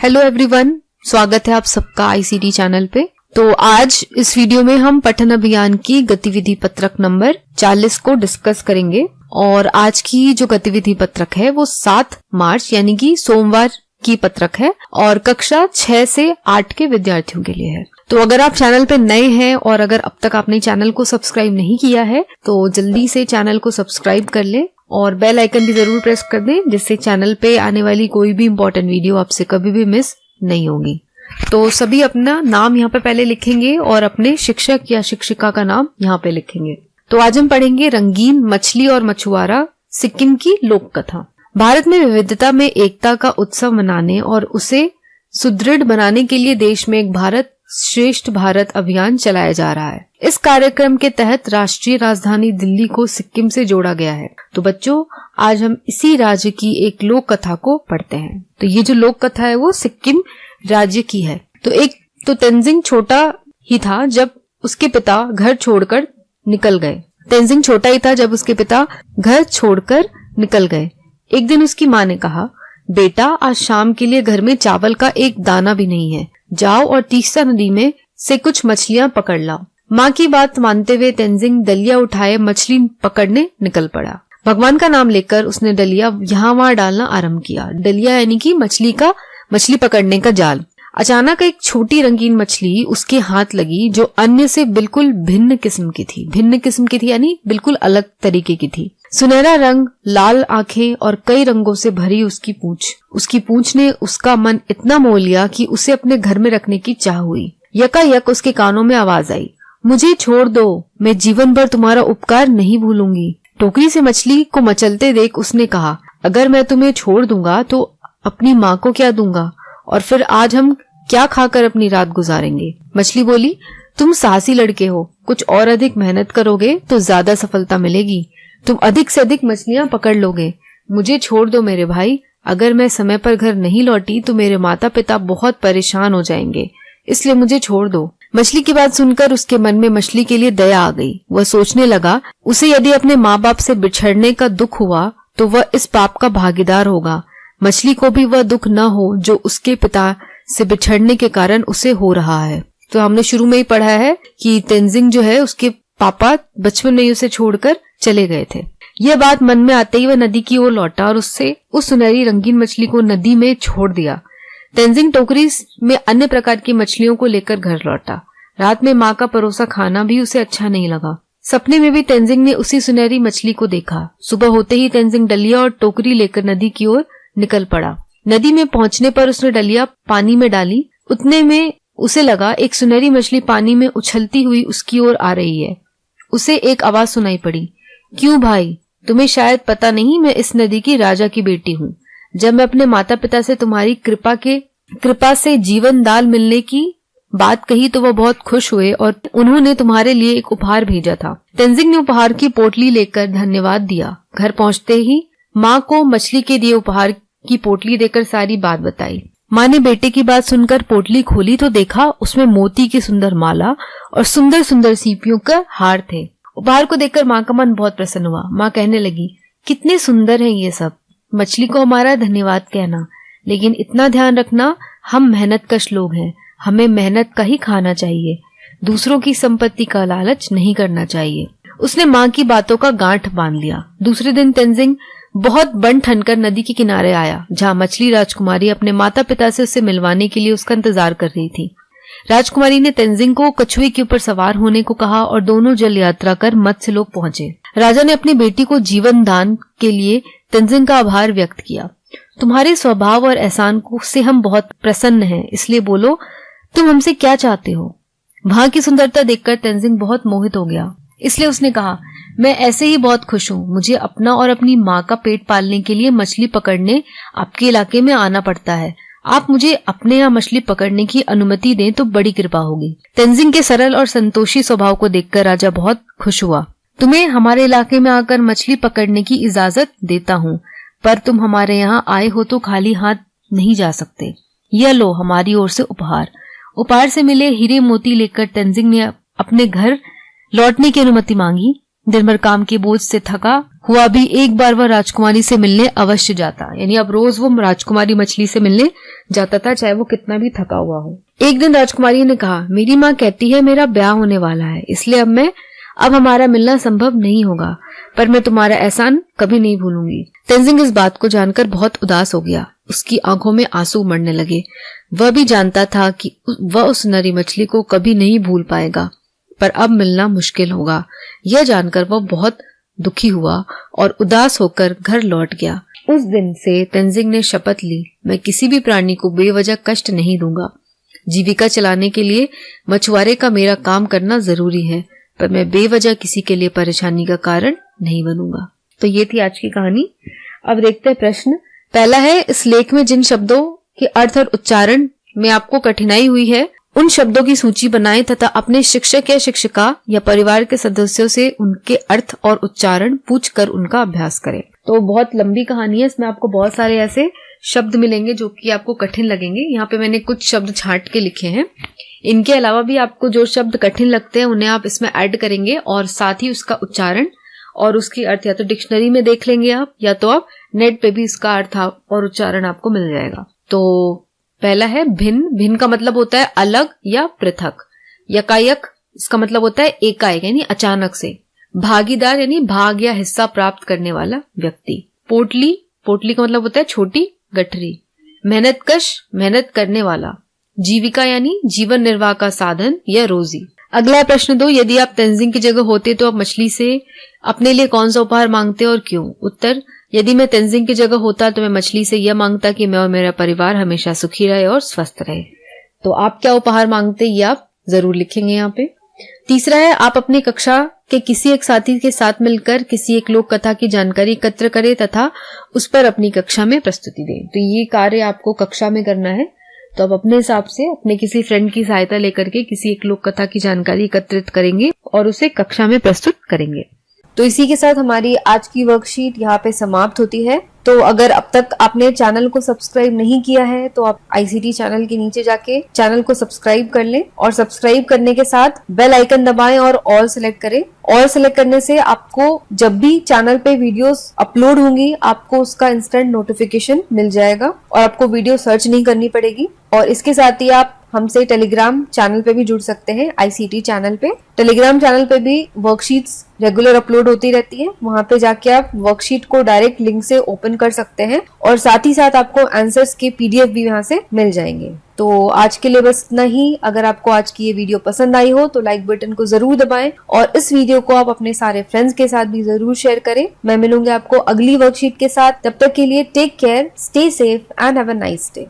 Hello everyone, स्वागत है आप सबका आईसीटी चैनल पे। तो आज इस वीडियो में हम पठन अभियान की गतिविधि पत्रक नंबर 40 को डिस्कस करेंगे। और आज की जो गतिविधि पत्रक है वो 7 मार्च यानी कि सोमवार की पत्रक है और कक्षा 6 से 8 के विद्यार्थियों के लिए है। तो अगर आप चैनल पे नए हैं और अगर अब तक आपने चैनल को सब्सक्राइब नहीं किया है तो जल्दी से चैनल को सब्सक्राइब कर ले और बेल आइकन भी जरूर प्रेस कर दें, जिससे चैनल पे आने वाली कोई भी इम्पोर्टेंट वीडियो आपसे कभी भी मिस नहीं होगी। तो सभी अपना नाम यहाँ पे पहले लिखेंगे और अपने शिक्षक या शिक्षिका का नाम यहाँ पे लिखेंगे। तो आज हम पढ़ेंगे रंगीन मछली और मछुआरा, सिक्किम की लोक कथा। भारत में विविधता में एकता का उत्सव मनाने और उसे सुदृढ़ बनाने के लिए देश में एक भारत श्रेष्ठ भारत अभियान चलाया जा रहा है। इस कार्यक्रम के तहत राष्ट्रीय राजधानी दिल्ली को सिक्किम से जोड़ा गया है। तो बच्चों, आज हम इसी राज्य की एक लोक कथा को पढ़ते हैं। तो ये जो लोक कथा है वो सिक्किम राज्य की है। तो तेंजिंग छोटा ही था जब उसके पिता घर छोड़कर निकल गए। एक दिन उसकी माँ ने कहा, बेटा आज शाम के लिए घर में चावल का एक दाना भी नहीं है, जाओ और तीस्ता नदी में से कुछ मछलियां पकड़ लाओ। माँ की बात मानते हुए तेंजिंग डलिया उठाए मछली पकड़ने निकल पड़ा। भगवान का नाम लेकर उसने डलिया यहाँ वहाँ डालना आरंभ किया। डलिया यानी कि मछली पकड़ने का जाल। अचानक एक छोटी रंगीन मछली उसके हाथ लगी जो अन्य से बिल्कुल भिन्न किस्म की थी यानी बिल्कुल अलग तरीके की थी। सुनहरा रंग, लाल आंखें और कई रंगों से भरी उसकी पूंछ ने उसका मन इतना मोह लिया कि उसे अपने घर में रखने की चाह हुई। यकायक उसके कानों में आवाज आई, मुझे छोड़ दो, मैं जीवन भर तुम्हारा उपकार नहीं भूलूंगी। टोकरी से मछली को मचलते देख उसने कहा, अगर मैं तुम्हें छोड़ दूंगा तो अपनी माँ को क्या दूंगा, और फिर आज हम क्या खाकर अपनी रात गुजारेंगे। मछली बोली, तुम साहसी लड़के हो, कुछ और अधिक मेहनत करोगे तो ज्यादा सफलता मिलेगी। तुम अधिक से अधिक मछलियां पकड़ लोगे। मुझे छोड़ दो मेरे भाई, अगर मैं समय पर घर नहीं लौटी तो मेरे माता पिता बहुत परेशान हो जाएंगे, इसलिए मुझे छोड़ दो। मछली की बात सुनकर उसके मन में मछली के लिए दया आ गई। वह सोचने लगा, उसे यदि अपने माँ बाप से बिछड़ने का दुख हुआ तो वह इस पाप का भागीदार होगा। मछली को भी वह दुख न हो जो उसके पिता से बिछड़ने के कारण उसे हो रहा है। तो हमने शुरू में ही पढ़ा है कि तेंजिंग जो है उसके पापा बचपन में ही उसे छोड़कर चले गए थे। यह बात मन में आते ही वह नदी की ओर लौटा और उससे उस सुनहरी रंगीन मछली को नदी में छोड़ दिया। तेंजिंग टोकरी में अन्य प्रकार की मछलियों को लेकर घर लौटा। रात में माँ का परोसा खाना भी उसे अच्छा नहीं लगा। सपने में भी तेंजिंग ने उसी सुनहरी मछली को देखा। सुबह होते ही तेंजिंग डलिया और टोकरी लेकर नदी की ओर निकल पड़ा। नदी में पहुंचने पर उसने डलिया पानी में डाली। उतने में उसे लगा एक सुनहरी मछली पानी में उछलती हुई उसकी ओर आ रही है। उसे एक आवाज सुनाई पड़ी, क्यों भाई, तुम्हें शायद पता नहीं मैं इस नदी की राजा की बेटी हूँ। जब मैं अपने माता पिता से तुम्हारी कृपा से जीवन दाल मिलने की बात कही तो वह बहुत खुश हुए और उन्होंने तुम्हारे लिए एक उपहार भेजा था। तेंजिंग ने उपहार की पोटली लेकर धन्यवाद दिया। घर पहुंचते ही माँ को मछली के दिए उपहार की पोटली देकर सारी बात बताई। माँ ने बेटे की बात सुनकर पोटली खोली तो देखा उसमें मोती की सुंदर माला और सुंदर सुंदर सीपियों का हार थे। उपहार को देखकर माँ का मन बहुत प्रसन्न हुआ। माँ कहने लगी, कितने सुंदर हैं ये सब। मछली को हमारा धन्यवाद कहना, लेकिन इतना ध्यान रखना हम मेहनतकश लोग हैं, हमें मेहनत का ही खाना चाहिए, दूसरों की संपत्ति का लालच नहीं करना चाहिए। उसने माँ की बातों का गांठ बांध लिया। दूसरे दिन तेंजिंग बहुत बन ठनकर नदी के किनारे आया, जहाँ मछली राजकुमारी अपने माता पिता से उसे मिलवाने के लिए उसका इंतजार कर रही थी। राजकुमारी ने तेंजिंग को कछुए के ऊपर सवार होने को कहा और दोनों जल यात्रा कर मत्स्य लोक पहुंचे। राजा ने अपनी बेटी को जीवन दान के लिए तेंजिंग का आभार व्यक्त किया। तुम्हारे स्वभाव और एहसान से हम बहुत प्रसन्न हैं, इसलिए बोलो तुम हमसे क्या चाहते हो। वहां की सुंदरता देखकर तेंजिंग बहुत मोहित हो गया, इसलिए उसने कहा, मैं ऐसे ही बहुत खुश हूँ। मुझे अपना और अपनी माँ का पेट पालने के लिए मछली पकड़ने आपके इलाके में आना पड़ता है। आप मुझे अपने यहाँ मछली पकड़ने की अनुमति दें तो बड़ी कृपा होगी। तेंजिंग के सरल और संतोषी स्वभाव को देखकर राजा बहुत खुश हुआ। तुम्हें हमारे इलाके में आकर मछली पकड़ने की इजाजत देता हूँ, पर तुम हमारे यहाँ आए हो तो खाली हाथ नहीं जा सकते। यह लो हमारी ओर से उपहार। उपहार से मिले हीरे मोती लेकर तेंजिंग ने अपने घर लौटने की अनुमति मांगी। दिन भर काम के बोझ से थका हुआ भी एक बार वह राजकुमारी से मिलने अवश्य जाता। यानी अब रोज वो राजकुमारी मछली से मिलने जाता था, चाहे वो कितना भी थका हुआ हो। एक दिन राजकुमारी ने कहा, मेरी माँ कहती है मेरा ब्याह होने वाला है, इसलिए अब हमारा मिलना संभव नहीं होगा, पर मैं तुम्हारा एहसान कभी नहीं भूलूंगी। तेंजिंग इस बात को जानकर बहुत उदास हो गया। उसकी आंखों में आंसू उमड़ने लगे। वह भी जानता था कि वह उस नरी मछली को कभी नहीं भूल पाएगा, पर अब मिलना मुश्किल होगा। यह जानकर वह बहुत दुखी हुआ और उदास होकर घर लौट गया। उस दिन से तेंजिंग ने शपथ ली, मैं किसी भी प्राणी को बेवजह कष्ट नहीं दूंगा। जीविका चलाने के लिए मछुआरे का मेरा काम करना जरूरी है, पर मैं बेवजह किसी के लिए परेशानी का कारण नहीं बनूंगा। तो ये थी आज की कहानी। अब देखते हैं प्रश्न। पहला है, इस लेख में जिन शब्दों के अर्थ और उच्चारण में आपको कठिनाई हुई है उन शब्दों की सूची बनाएं तथा अपने शिक्षक या शिक्षिका या परिवार के सदस्यों से उनके अर्थ और उच्चारण पूछकर उनका अभ्यास करें। तो बहुत लंबी कहानी है, इसमें आपको बहुत सारे ऐसे शब्द मिलेंगे जो कि आपको कठिन लगेंगे। यहाँ पे मैंने कुछ शब्द छांट के लिखे हैं। इनके अलावा भी आपको जो शब्द कठिन लगते हैं उन्हें आप इसमें ऐड करेंगे और साथ ही उसका उच्चारण और उसकी अर्थ या तो डिक्शनरी में देख लेंगे आप, या तो आप नेट पे भी इसका अर्थ और उच्चारण आपको मिल जाएगा। तो पहला है भिन्न। भिन्न का मतलब होता है अलग या पृथक। यकायक इसका मतलब होता है एकाएक यानी अचानक से। भागीदार यानी भाग या हिस्सा प्राप्त करने वाला व्यक्ति। पोटली, पोटली का मतलब होता है छोटी गठरी। मेहनतकश, मेहनत करने वाला। जीविका यानी जीवन निर्वाह का साधन या रोजी। अगला प्रश्न 2, यदि आप तेंजिंग की जगह होते तो आप मछली से अपने लिए कौन सा उपहार मांगते और क्यों? उत्तर, यदि मैं तेंजिंग की जगह होता तो मैं मछली से यह मांगता कि मैं और मेरा परिवार हमेशा सुखी रहे और स्वस्थ रहे। तो आप क्या उपहार मांगते ये आप जरूर लिखेंगे यहाँ पे। तीसरा है, आप अपनी कक्षा के किसी एक साथी के साथ मिलकर किसी एक लोक कथा की जानकारी एकत्र करें तथा उस पर अपनी कक्षा में प्रस्तुति दें। तो ये कार्य आपको कक्षा में करना है। तो आप अपने हिसाब से अपने किसी फ्रेंड की सहायता लेकर के किसी एक लोक कथा की जानकारी एकत्रित करेंगे और उसे कक्षा में प्रस्तुत करेंगे। तो इसी के साथ हमारी आज की वर्कशीट यहाँ पे समाप्त होती है। तो अगर अब तक आपने चैनल को सब्सक्राइब नहीं किया है तो आप आईसीटी चैनल के नीचे जाके चैनल को सब्सक्राइब कर लें और सब्सक्राइब करने के साथ बेल आइकन दबाएं और ऑल सेलेक्ट करें। ऑल सेलेक्ट करने से आपको जब भी चैनल पे वीडियोस अपलोड होंगी आपको उसका इंस्टेंट नोटिफिकेशन मिल जाएगा और आपको वीडियो सर्च नहीं करनी पड़ेगी। और इसके साथ ही आप हमसे टेलीग्राम चैनल पे भी जुड़ सकते हैं। आईसीटी चैनल पे, टेलीग्राम चैनल पे भी वर्कशीट्स रेगुलर अपलोड होती रहती है। वहां पे जाके आप वर्कशीट को डायरेक्ट लिंक से ओपन कर सकते हैं और साथ ही साथ आपको आंसर्स के पीडीएफ भी वहां से मिल जाएंगे। तो आज के लिए बस इतना ही। अगर आपको आज की ये वीडियो पसंद आई हो तो लाइक बटन को जरूर दबाएं और इस वीडियो को आप अपने सारे फ्रेंड्स के साथ भी जरूर शेयर करें। मैं मिलूंगी आपको अगली वर्कशीट के साथ। तब तक के लिए take care, stay safe and have a nice day.